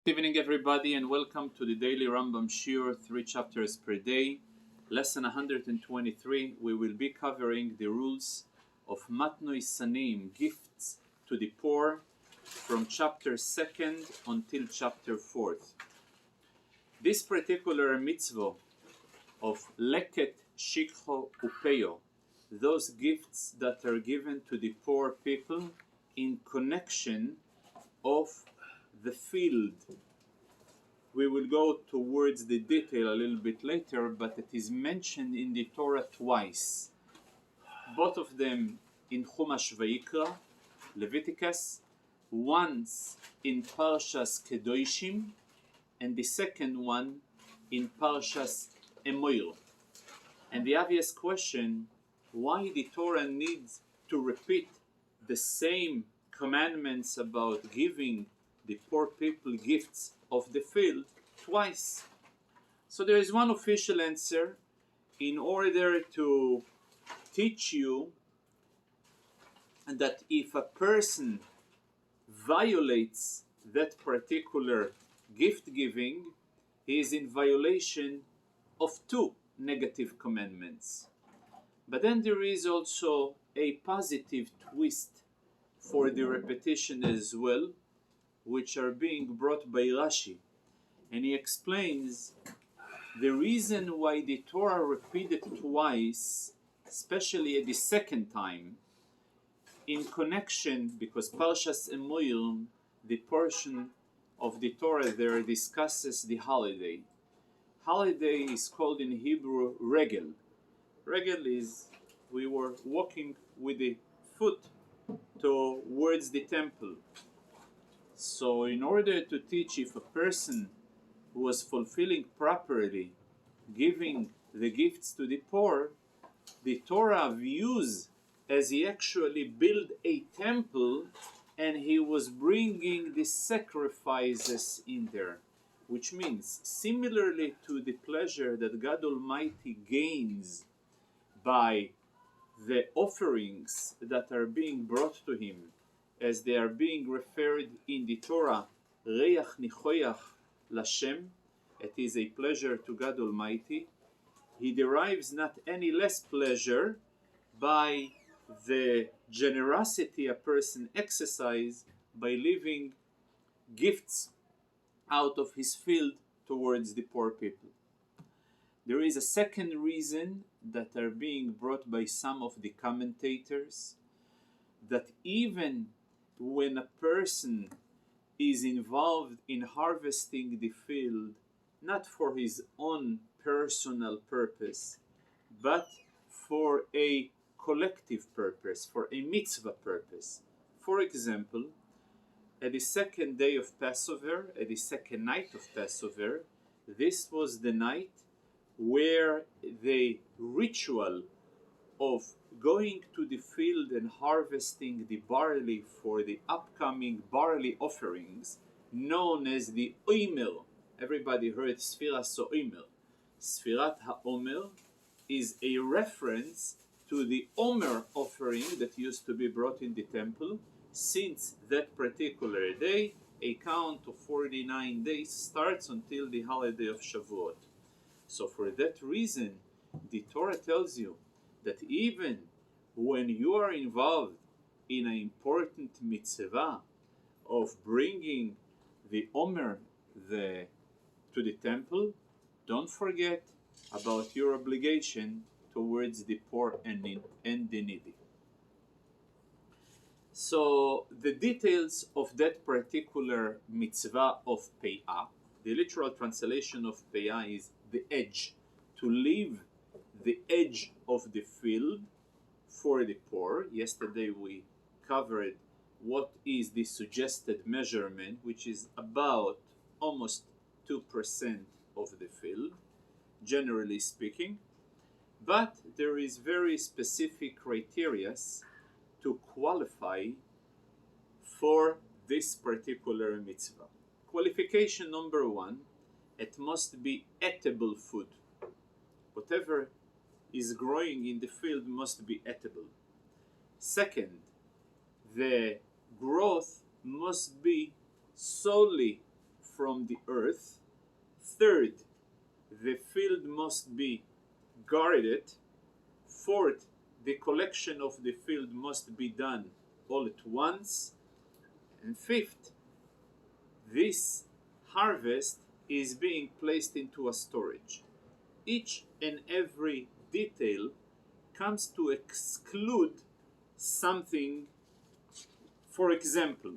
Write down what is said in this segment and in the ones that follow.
Good evening, everybody, and welcome to the daily Rambam Shiur, 3 chapters per day. Lesson 123. We will be covering the rules of Matnot, gifts to the poor, from chapter 2nd until chapter 4th. This particular mitzvah of leket, shikho, upeyo, those gifts that are given to the poor people in connection of the field. We will go towards the detail a little bit later, but it is mentioned in the Torah twice. Both of them in Chumash Vayikra, Leviticus, once in Parshas Kedoshim, and the second one in Parshas Emoil. And the obvious question, why the Torah needs to repeat the same commandments about giving the poor people gifts of the field twice? So there is one official answer. In order to teach you that if a person violates that particular gift giving, he is in violation of two negative commandments. But then there is also a positive twist for the repetition as well, which are being brought by Rashi. And he explains the reason why the Torah repeated twice, especially at the second time, in connection, because Parshas Emoil, the portion of the Torah there discusses the holiday. Holiday is called in Hebrew regel. Regel is we were walking with the foot towards the temple. So in order to teach if a person was fulfilling properly, giving the gifts to the poor, the Torah views as he actually built a temple and he was bringing the sacrifices in there. Which means, similarly to the pleasure that God Almighty gains by the offerings that are being brought to him, as they are being referred in the Torah, Reach Nichoyach Lashem, it is a pleasure to God Almighty. He derives not any less pleasure by the generosity a person exercises by leaving gifts out of his field towards the poor people. There is a second reason that are being brought by some of the commentators, that even when a person is involved in harvesting the field, not for his own personal purpose, but for a collective purpose, for a mitzvah purpose. For example, at the second day of Passover, at the second night of Passover, this was the night where the ritual of going to the field and harvesting the barley for the upcoming barley offerings, known as the Omer. Everybody heard Sfiras Omer. Sfirat HaOmer is a reference to the Omer offering that used to be brought in the temple. Since that particular day, a count of 49 days starts until the holiday of Shavuot. So for that reason, the Torah tells you that even when you are involved in an important mitzvah of bringing the Omer to the temple, don't forget about your obligation towards the poor and the needy. So the details of that particular mitzvah of payah, the literal translation of payah is the edge, to leave the edge of the field for the poor. Yesterday we covered what is the suggested measurement, which is about almost 2% of the field, generally speaking. But there is very specific criteria to qualify for this particular mitzvah. Qualification number one, it must be edible food. Whatever is growing in the field must be edible. Second, the growth must be solely from the earth. Third, the field must be guarded. Fourth, the collection of the field must be done all at once. And fifth, this harvest is being placed into a storage. Each and every detail comes to exclude something. For example,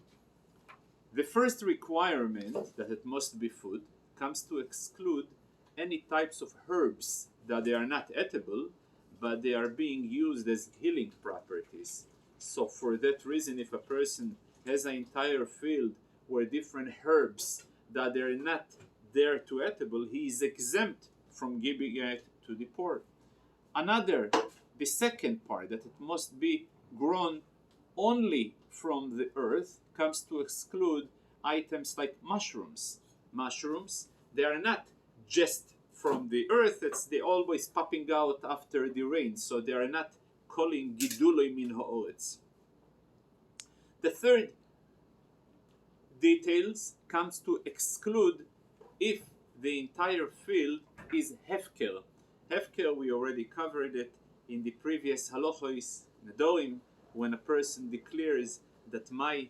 the first requirement, that it must be food, comes to exclude any types of herbs that they are not edible, but they are being used as healing properties. So for that reason, if a person has an entire field where different herbs that they're not there to edible, he is exempt from giving it to the poor. The second part, that it must be grown only from the earth, comes to exclude items like mushrooms. Mushrooms, they are not just from the earth, they always popping out after the rain, so they are not calling giduloi min ha'oretz. The third details comes to exclude if the entire field is hefker. Hefker, we already covered it in the previous halachos nedorim, when a person declares that my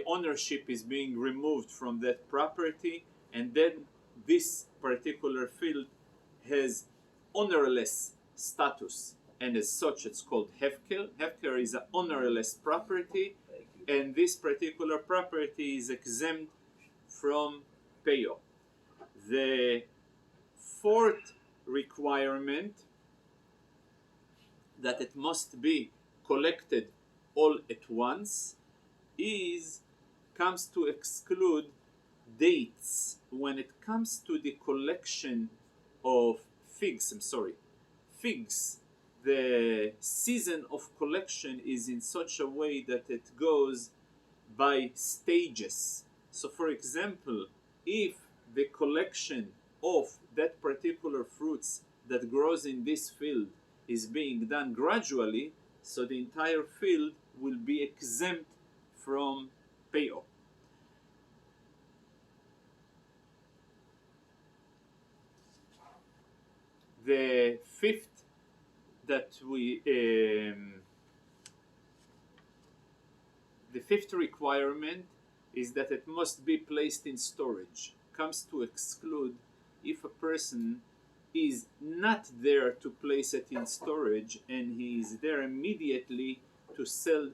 ownership is being removed from that property, and then this particular field has ownerless status, and as such it's called hefker. Hefker is an ownerless property, and this particular property is exempt from payo. The fourth requirement, that it must be collected all at once, comes to exclude dates. When it comes to the collection of figs, the season of collection is in such a way that it goes by stages. So for example, if the collection of that particular fruits that grows in this field is being done gradually, so the entire field will be exempt from payo. The fifth requirement is that it must be placed in storage. Comes to exclude if a person is not there to place it in storage and he is there immediately to sell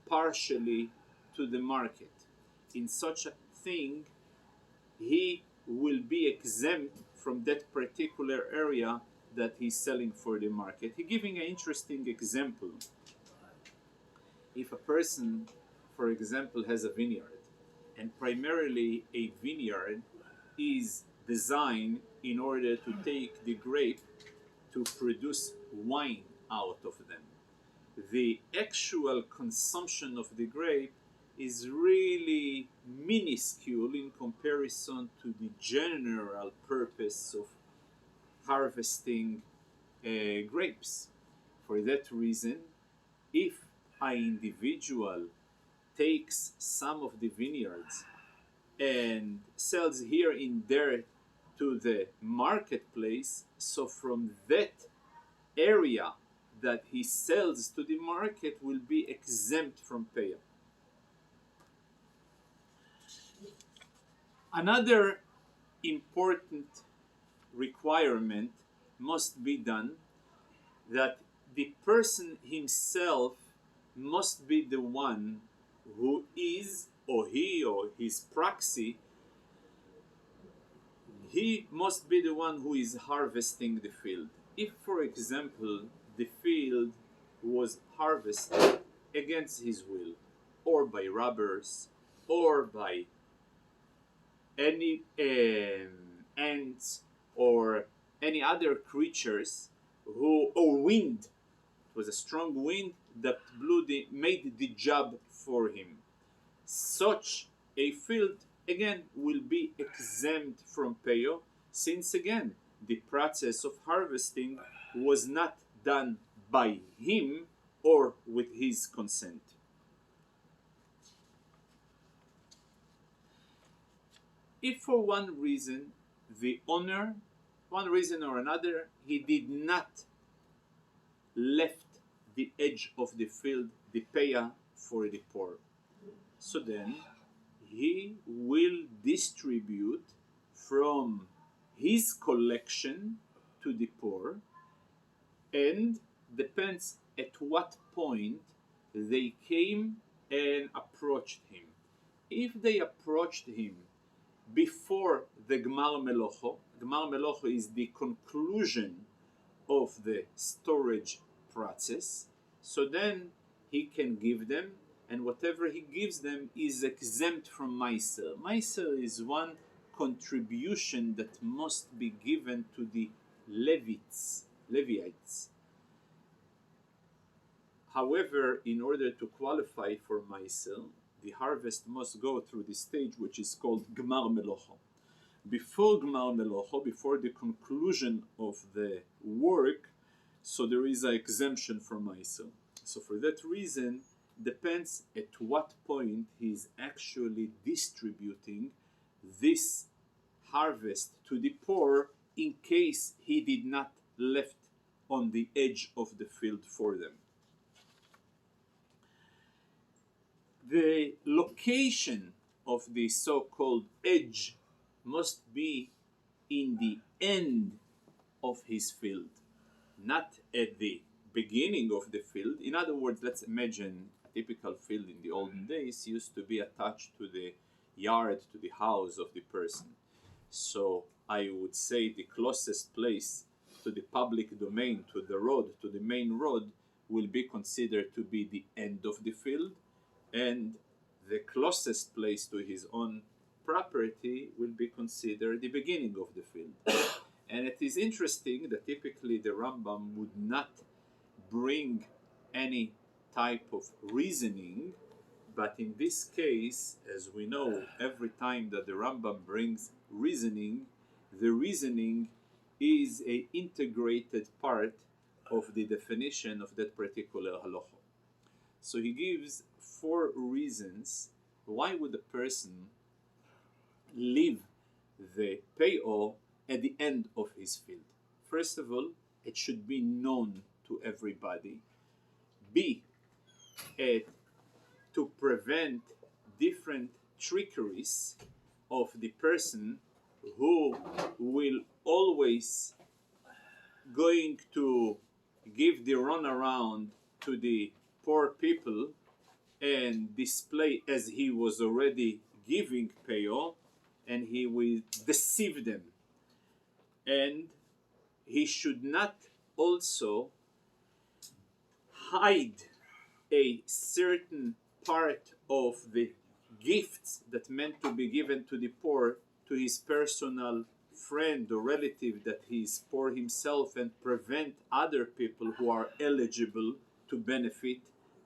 partially to the market. In such a thing, he will be exempt from that particular area that he's selling for the market. He's giving an interesting example. If a person, for example, has a vineyard, and primarily a vineyard is designed in order to take the grape to produce wine out of them. The actual consumption of the grape is really minuscule in comparison to the general purpose of harvesting grapes. For that reason, if an individual takes some of the vineyards and sells here and there to the marketplace, so from that area that he sells to the market will be exempt from payout. Another important requirement must be done, that the person himself must be the one who is, or he or his proxy, he must be the one who is harvesting the field. If, for example, the field was harvested against his will, or by robbers, or by any ants or any other creatures, or wind, it was a strong wind that made the job for him, such a field again will be exempt from payo, since again the process of harvesting was not done by him or with his consent. If for one reason the owner, one reason or another, he did not left the edge of the field, the payah for the poor, so then he will distribute from his collection to the poor, and depends at what point they came and approached him. If they approached him before the Gmar Melocho is the conclusion of the storage process, so then he can give them, and whatever he gives them is exempt from Meiser. Meiser is one contribution that must be given to the Levites. However, in order to qualify for Meiser, the harvest must go through the stage which is called Gmar Melocho. Before Gmar Melocho, before the conclusion of the work, so there is an exemption from Meiser. So for that reason, depends at what point he is actually distributing this harvest to the poor, in case he did not left on the edge of the field for them. The location of the so-called edge must be in the end of his field, not at the beginning of the field. In other words, let's imagine a typical field in the olden days used to be attached to the yard, to the house of the person. So I would say the closest place to the public domain, to the road, to the main road, will be considered to be the end of the field, and the closest place to his own property will be considered the beginning of the field. And it is interesting that typically the Rambam would not bring any type of reasoning, but in this case, as we know, every time that the Rambam brings reasoning, the reasoning is an integrated part of the definition of that particular halacha. So he gives 4 reasons why would a person leave the payo at the end of his field. First of all, it should be known to everybody. B, to prevent different trickeries of the person who will always going to give the runaround to the poor people and display as he was already giving payo, and he will deceive them. And he should not also hide a certain part of the gifts that meant to be given to the poor to his personal friend or relative that he is poor himself, and prevent other people who are eligible to benefit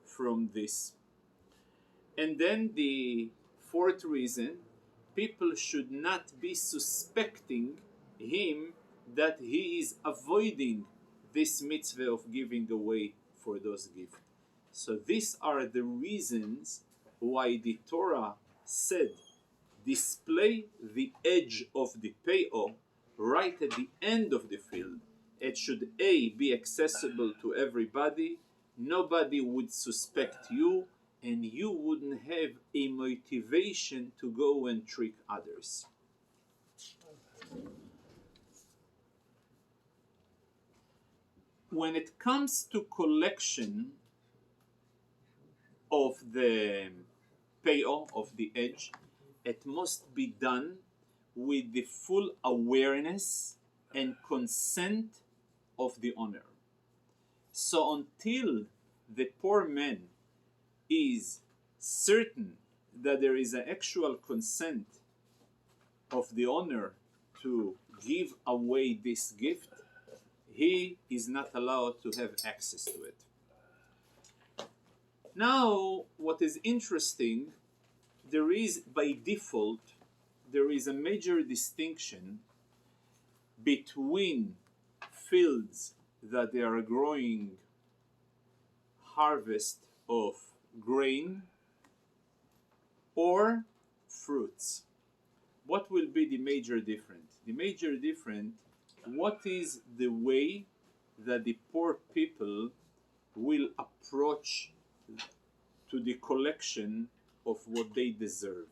from this. And then the 4th reason, people should not be suspecting him that he is avoiding this mitzvah of giving away for those gifts. So these are the reasons why the Torah said, display the edge of the payo right at the end of the field. It should be accessible to everybody. Nobody would suspect you, and you wouldn't have a motivation to go and trick others. When it comes to collection of the payo, of the edge, it must be done with the full awareness and consent of the owner. So until the poor man is certain that there is an actual consent of the owner to give away this gift, he is not allowed to have access to it. Now, what is interesting, there is by default, there is a major distinction between fields that they are growing harvest of grain or fruits. what will be the major difference? The major difference, what is the way that the poor people will approach to the collection of what they deserve?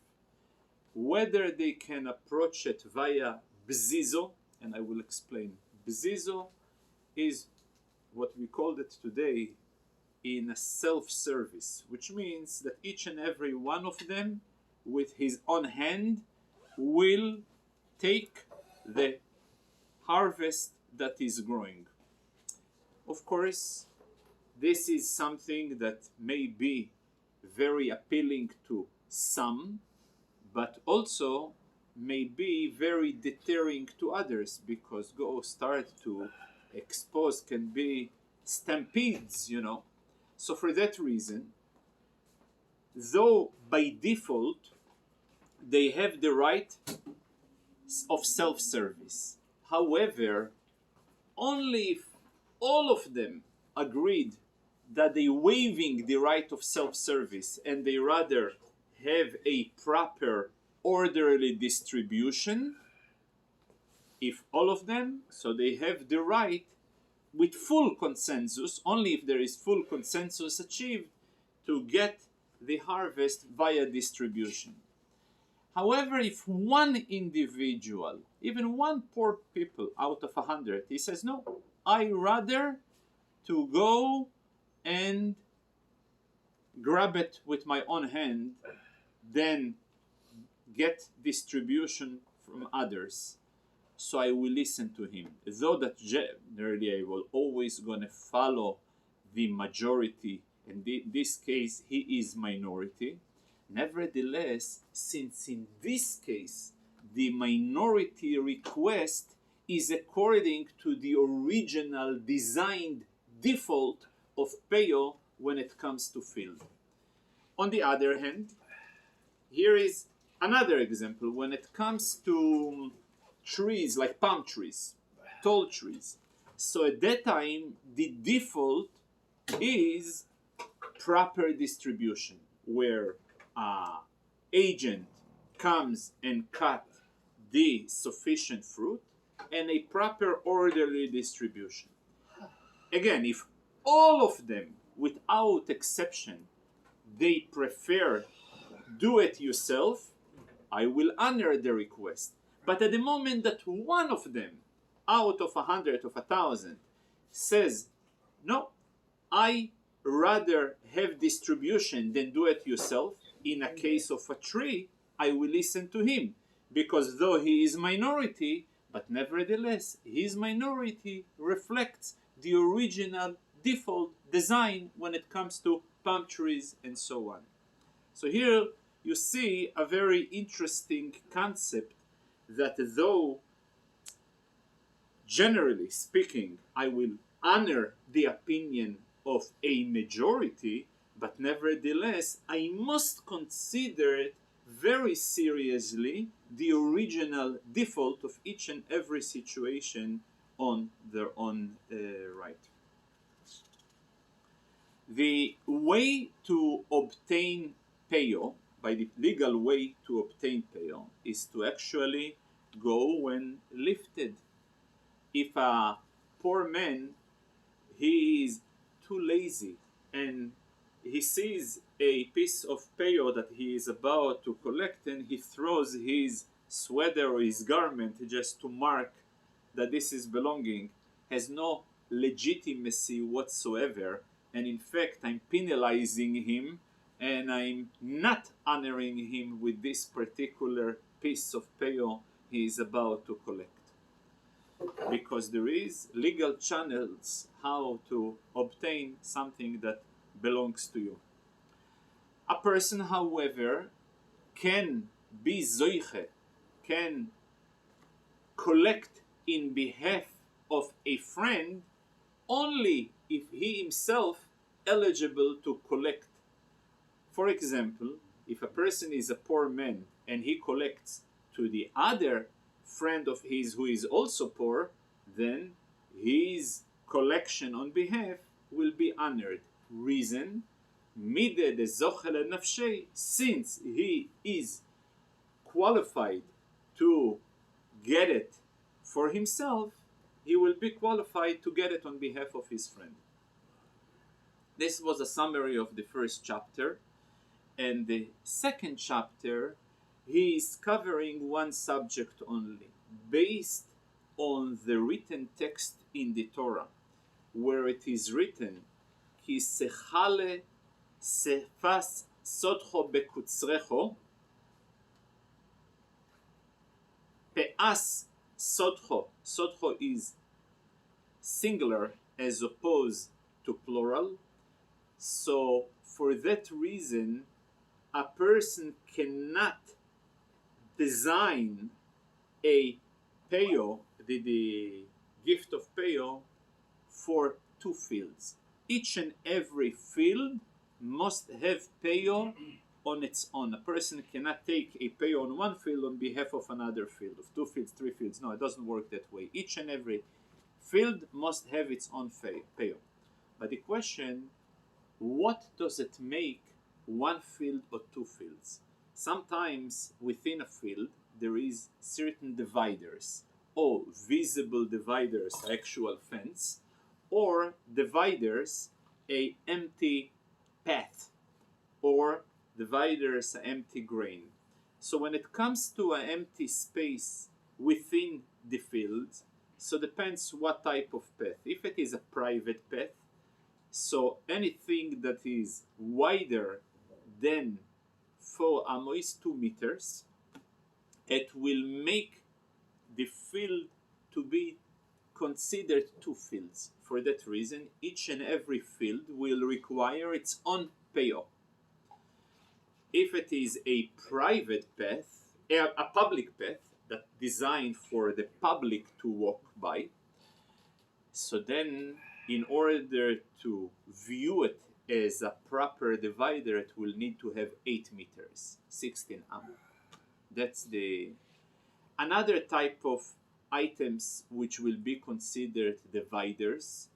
Whether they can approach it via bzizo, and I will explain. Bzizo is what we called it today in a self-service, which means that each and every one of them with his own hand will take the harvest that is growing. Of course, this is something that may be very appealing to some, but also may be very deterring to others, because go start to expose can be stampedes, So for that reason, though by default they have the right of self-service, however, only if all of them agreed that they waiving the right of self-service and they rather have a proper orderly distribution, if all of them, so they have the right with full consensus, only if there is full consensus achieved, to get the harvest via distribution. However, if one individual, even one poor people out of 100, he says, no, I rather to go and grab it with my own hand than get distribution from others, so I will listen to him. Though that generally I will always gonna follow the majority, and in this case he is minority. Nevertheless, since in this case the minority request is according to the original designed default of Peyo when it comes to field. On the other hand, here is another example when it comes to trees like palm trees, tall trees. So at that time, the default is proper distribution, where agent comes and cut the sufficient fruit, and a proper orderly distribution. Again, if all of them, without exception, they prefer do it yourself, I will honor the request. But at the moment that one of them, out of 100, of 1,000, says, no, I rather have distribution than do it yourself, in a case of a tree, I will listen to him. Because though he is minority, but nevertheless, his minority reflects the original default design when it comes to palm trees and so on. So here you see a very interesting concept, that though generally speaking I will honor the opinion of a majority, but nevertheless I must consider it very seriously the original default of each and every situation on their own right. The way to obtain Peyo, by the legal way to obtain Peyo, is to actually go when lifted. If a poor man, he is too lazy and he sees a piece of Peyo that he is about to collect, and he throws his sweater or his garment just to mark that this is belonging, has no legitimacy whatsoever, and in fact I'm penalizing him and I'm not honoring him with this particular piece of Peyo he is about to collect. Because there is legal channels how to obtain something that belongs to you. A person, however, can be zoiche, can collect in behalf of a friend only if he himself eligible to collect. For example, if a person is a poor man and he collects to the other friend of his who is also poor, then his collection on behalf will be honored. Reason, mide de zochel nafshei, since he is qualified to get it for himself, he will be qualified to get it on behalf of his friend. This was a summary of the first chapter. And the second chapter, he is covering one subject only, based on the written text in the Torah, where it is written, Ki sechale sefas sotcho bekutzrecho, pe'as sotcho. Sotcho is singular as opposed to plural. So for that reason, a person cannot design a peo, the gift of peo, for two fields. Each and every field must have peo on its own. A person cannot take a peo on one field on behalf of another field, of two fields, three fields. No, it doesn't work that way. Each and every field must have its own peo. But the question, what does it make one field or two fields? Sometimes within a field there is certain dividers, or visible dividers, actual fence, or dividers, a empty path, or dividers, an empty grain. So when it comes to an empty space within the field, so depends what type of path. If it is a private path, so anything that is wider than 4 amos, 2 meters, it will make the field to be considered two fields. For that reason, each and every field will require its own peo. If it is a private path, a public path that designed for the public to walk by, so then in order to view it as a proper divider, it will need to have 8 meters, 16 amos. That's the another type of items which will be considered dividers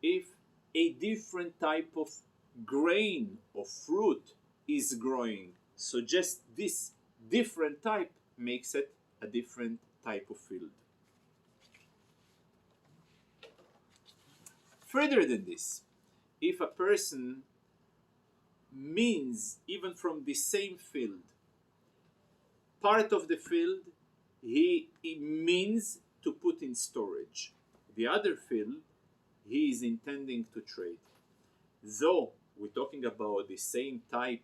if a different type of grain or fruit is growing. So just this different type makes it a different type of field. Further than this, if a person means, even from the same field, part of the field he means to put in storage, the other field he is intending to trade. Though we're talking about the same type,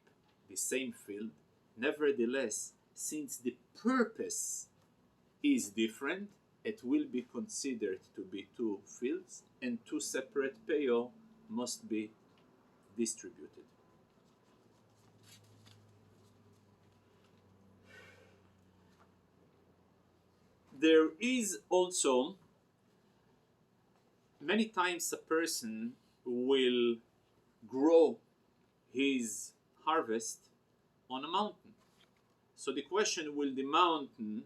the same field, nevertheless, since the purpose is different, it will be considered to be two fields, and two separate peo must be distributed. There is also, many times a person will grow his harvest on a mountain. So the question, will the mountain,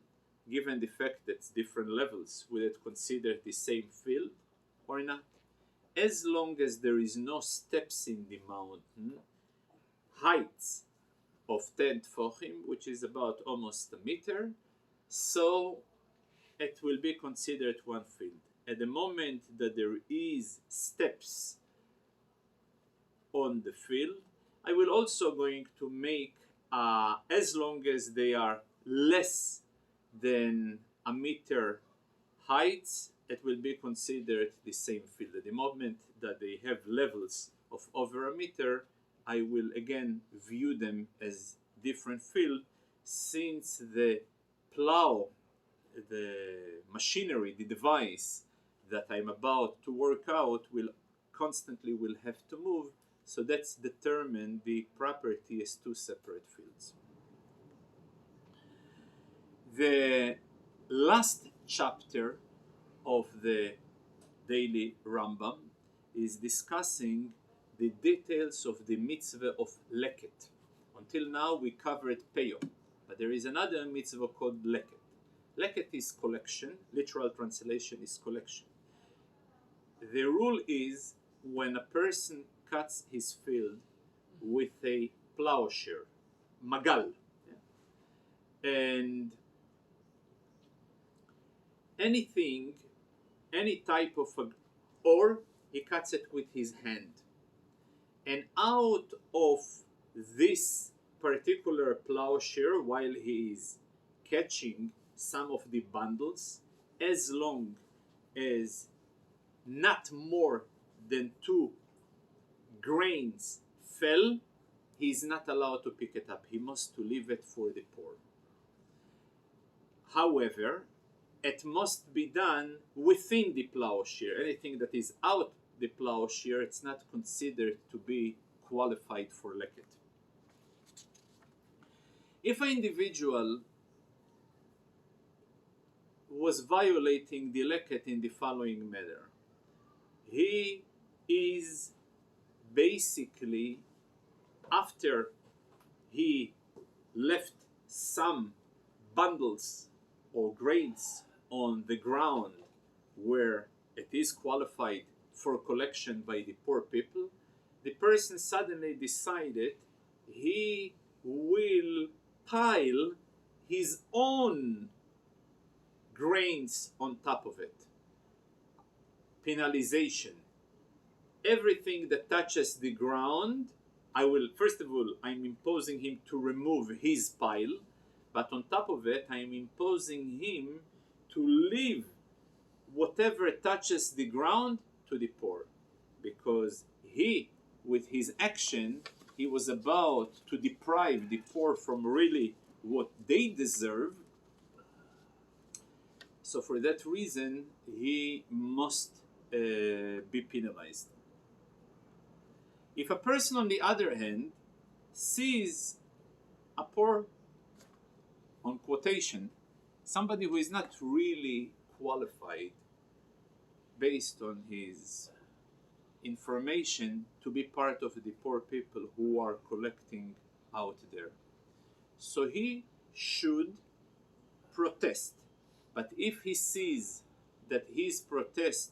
given the fact that it's different levels, will it consider the same field or not? As long as there is no steps in the mountain, heights of 10 tefachim, which is about almost a meter, so it will be considered one field. At the moment that there is steps on the field, I will also going to make, as long as they are less than a meter heights, it will be considered the same field. At the moment that they have levels of over a meter, I will again view them as different field, since the plow, the machinery, the device that I'm about to work out will constantly have to move. So that's determined the property as two separate fields. The last chapter of the daily Rambam is discussing the details of the mitzvah of leket. Until now we covered peo, but there is another mitzvah called leket. Leket is collection, literal translation is collection. The rule is, when a person cuts his field with a plowshare, magal, and anything, any type of or he cuts it with his hand. And out of this particular plowshare, while he is catching some of the bundles, as long as not more than 2 grains fell, he is not allowed to pick it up. He must to leave it for the poor. However, it must be done within the plowshare. Anything that is out the plowshare, it's not considered to be qualified for leket. If an individual was violating the leket in the following manner, he is basically, after he left some bundles or grains on the ground where it is qualified for collection by the poor people, the person suddenly decided he will pile his own grains on top of it. Penalization. Everything that touches the ground, first of all, I'm imposing him to remove his pile, but on top of it, I'm imposing him to leave whatever touches the ground to the poor. Because he, with his action, he was about to deprive the poor from really what they deserve. So for that reason, he must be penalized. If a person, on the other hand, sees a poor, on quotation, somebody who is not really qualified based on his information to be part of the poor people who are collecting out there, so he should protest. But if he sees that his protest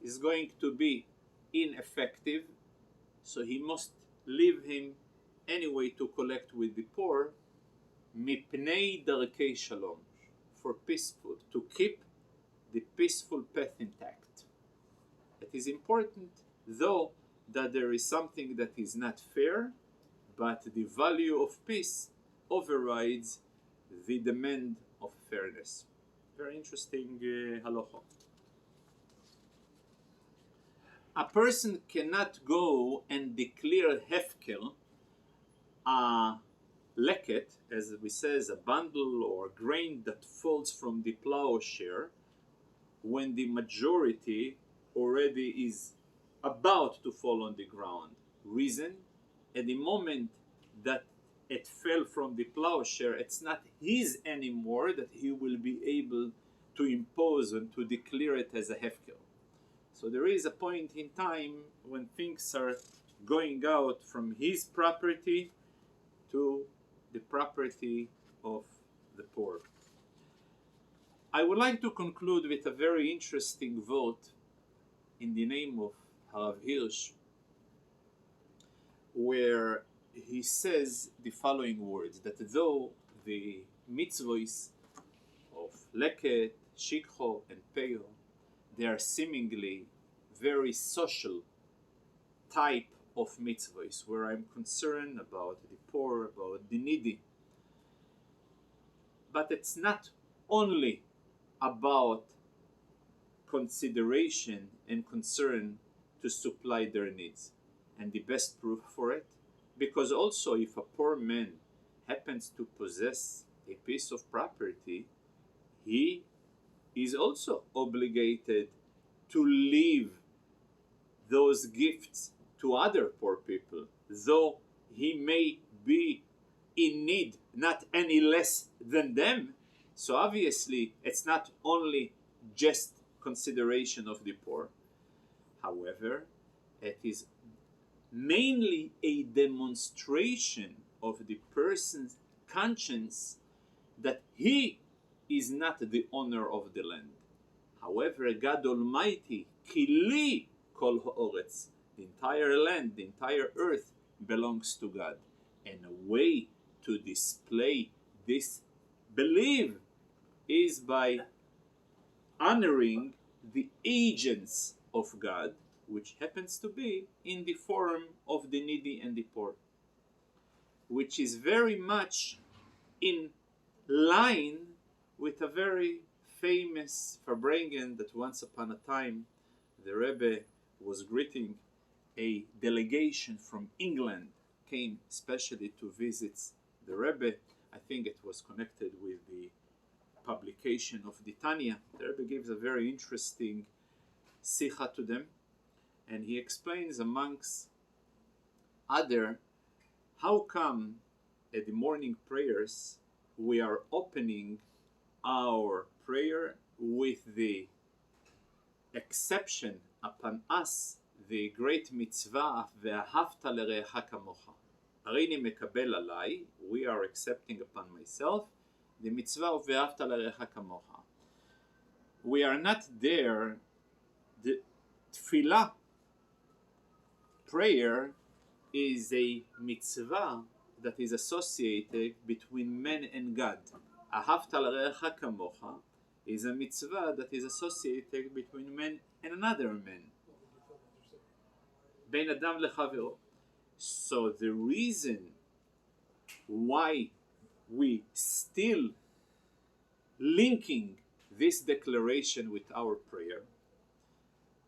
is going to be ineffective, so he must leave him anyway to collect with the poor, mipnei darkei shalom, for peaceful, to keep the peaceful path intact. It is important, though, that there is something that is not fair, but the value of peace overrides the demand of fairness. Very interesting halacha. A person cannot go and declare hefker, a leket, as we says, a bundle or grain that falls from the plowshare, when the majority already is about to fall on the ground. Reason? At the moment that it fell from the plowshare, it's not his anymore, that he will be able to impose and to declare it as a hefker. So there is a point in time when things are going out from his property to the property of the poor. I would like to conclude with a very interesting vote in the name of Harav Hirsch, where he says the following words, that though the mitzvahs of leket, shikho, and peyo, they are seemingly very social type of mitzvahs, where I'm concerned about the poor, about the needy. But it's not only about consideration and concern to supply their needs. And the best proof for it, because also if a poor man happens to possess a piece of property, he is also obligated to leave those gifts to other poor people, though he may be in need not any less than them. So obviously it's not only just consideration of the poor. However, it is mainly a demonstration of the person's conscience that he is not the owner of the land. However, God Almighty, Kili kol ha'oretz, the entire land, the entire earth belongs to God. And a way to display this belief is by honoring the agents of God, which happens to be in the form of the needy and the poor, which is very much in line with a very famous Farbrengen that once upon a time the Rebbe was greeting a delegation from England, came especially to visit the Rebbe. I think it was connected with the publication of the Tanya. The Rebbe gives a very interesting sikha to them, and he explains amongst other how come at the morning prayers we are opening our prayer with the exception upon us, the great mitzvah, ואהבת לרעך כמוך. הריני מקבל עליי, we are accepting upon myself, the mitzvah of ואהבת לרעך כמוך. We are not there, the tefillah, prayer, is a mitzvah that is associated between man and God. אהבת לרעך כמוך is a mitzvah that is associated between man and another man. בין אדם לחברו. So the reason why we still linking this declaration with our prayer,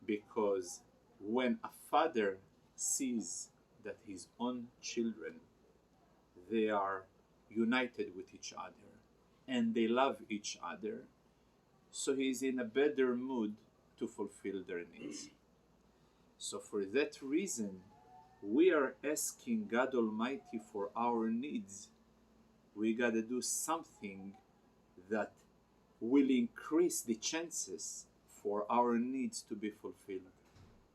because when a father sees that his own children, they are united with each other and they love each other, so he is in a better mood to fulfill their needs. So for that reason, we are asking God Almighty for our needs. We gotta do something that will increase the chances for our needs to be fulfilled.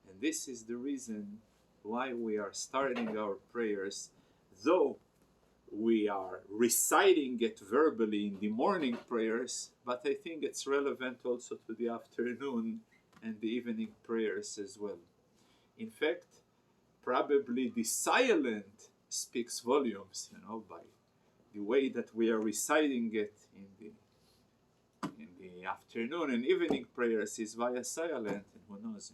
And this is the reason why we are starting our prayers, though we are reciting it verbally in the morning prayers, but I think it's relevant also to the afternoon and the evening prayers as well. In fact, probably the silent speaks volumes, by the way that we are reciting it in the afternoon and evening prayers is via silent, and who knows,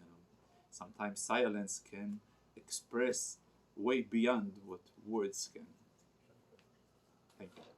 sometimes silence can express way beyond what words can. Thank you.